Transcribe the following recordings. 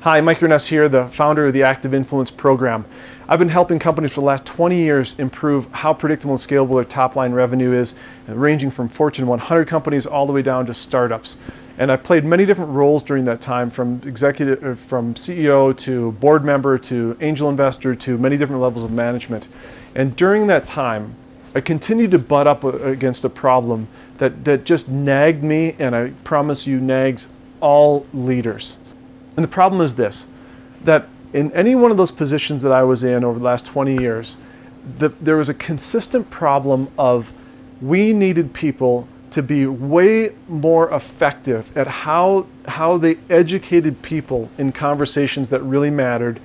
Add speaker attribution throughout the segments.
Speaker 1: Hi, Mike Urness here, the founder of the Active Influence program. I've been helping companies for the last 20 years improve how predictable and scalable their top line revenue is, ranging from Fortune 100 companies all the way down to startups. And I played many different roles during that time, from CEO to board member to angel investor to many different levels of management. And during that time, I continued to butt up against a problem that just nagged me, and I promise you nags all leaders. And the problem is this, that in any one of those positions that I was in over the last 20 years, there was a consistent problem of we needed people to be way more effective at how they educated people in conversations that really mattered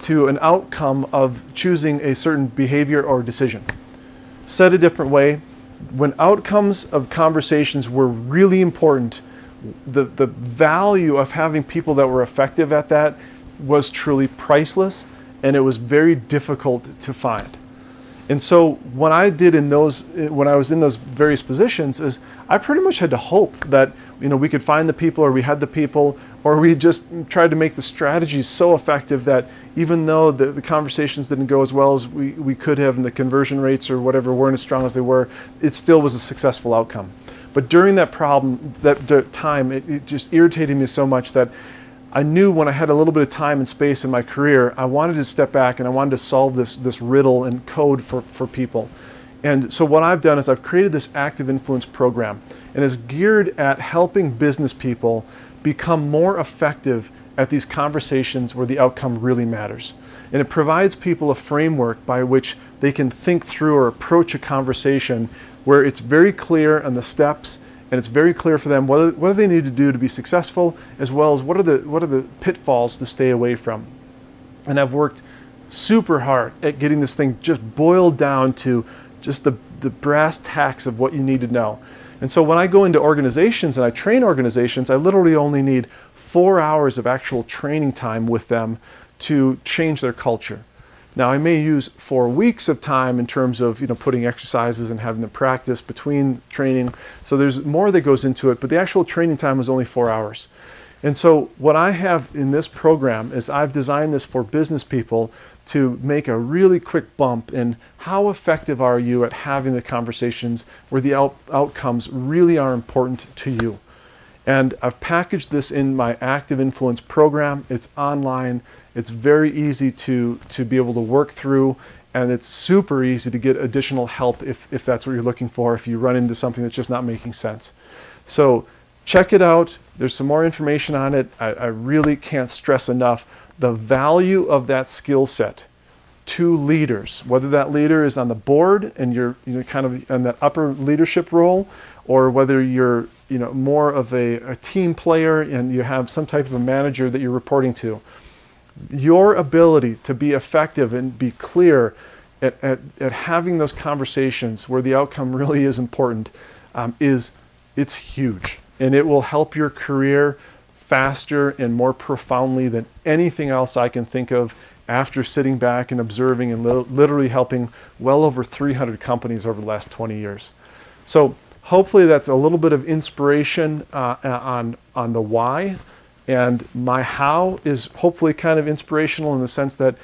Speaker 1: to an outcome of choosing a certain behavior or decision. Said a different way, when outcomes of conversations were really important, the value of having people that were effective at that was truly priceless, and it was very difficult to find. And so what I did when I was in those various positions is I pretty much had to hope that we could find the people, or we had the people, or we just tried to make the strategies so effective that even though the conversations didn't go as well as we could have, and the conversion rates or whatever weren't as strong as they were, it still was a successful outcome. But during that time, it just irritated me so much that I knew when I had a little bit of time and space in my career, I wanted to step back and I wanted to solve this riddle and code for people. And so what I've done is I've created this Active Influence program, and it's geared at helping business people become more effective at these conversations where the outcome really matters. And it provides people a framework by which they can think through or approach a conversation where it's very clear on the steps, and it's very clear for them what do they need to do to be successful, as well as what are the pitfalls to stay away from. And I've worked super hard at getting this thing just boiled down to just the brass tacks of what you need to know. And so when I go into organizations and I train organizations, I literally only need 4 hours of actual training time with them to change their culture. Now, I may use 4 weeks of time in terms of putting exercises and having them practice between training. So there's more that goes into it, but the actual training time was only 4 hours. And so what I have in this program is I've designed this for business people to make a really quick bump in how effective are you at having the conversations where the outcomes really are important to you. And I've packaged this in my Active Influence program. It's online. It's very easy to be able to work through, and it's super easy to get additional help if that's what you're looking for, if you run into something that's just not making sense. So check it out. There's some more information on it. I really can't stress enough the value of that skill set to leaders, whether that leader is on the board and you're kind of in that upper leadership role, or whether you're more of a team player and you have some type of a manager that you're reporting to. Your ability to be effective and be clear at having those conversations where the outcome really is important it's huge, and it will help your career faster and more profoundly than anything else I can think of, after sitting back and observing and literally helping well over 300 companies over the last 20 years. So hopefully that's a little bit of inspiration on the why, and my how is hopefully kind of inspirational in the sense that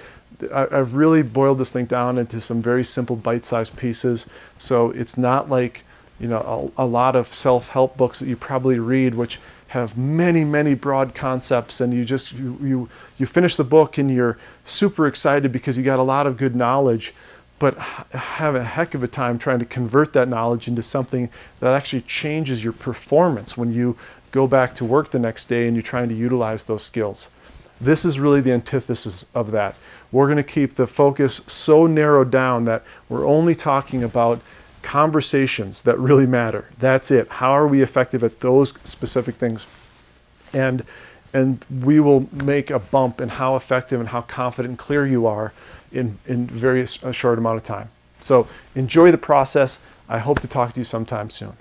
Speaker 1: I've really boiled this thing down into some very simple bite-sized pieces. So it's not like a lot of self-help books that you probably read, which have many broad concepts, and you finish the book and you're super excited because you got a lot of good knowledge, but have a heck of a time trying to convert that knowledge into something that actually changes your performance when you go back to work the next day and you're trying to utilize those skills. This is really the antithesis of that. We're going to keep the focus so narrowed down that we're only talking about conversations that really matter. That's it. How are we effective at those specific things? And we will make a bump in how effective and how confident and clear you are in a short amount of time. So enjoy the process. I hope to talk to you sometime soon.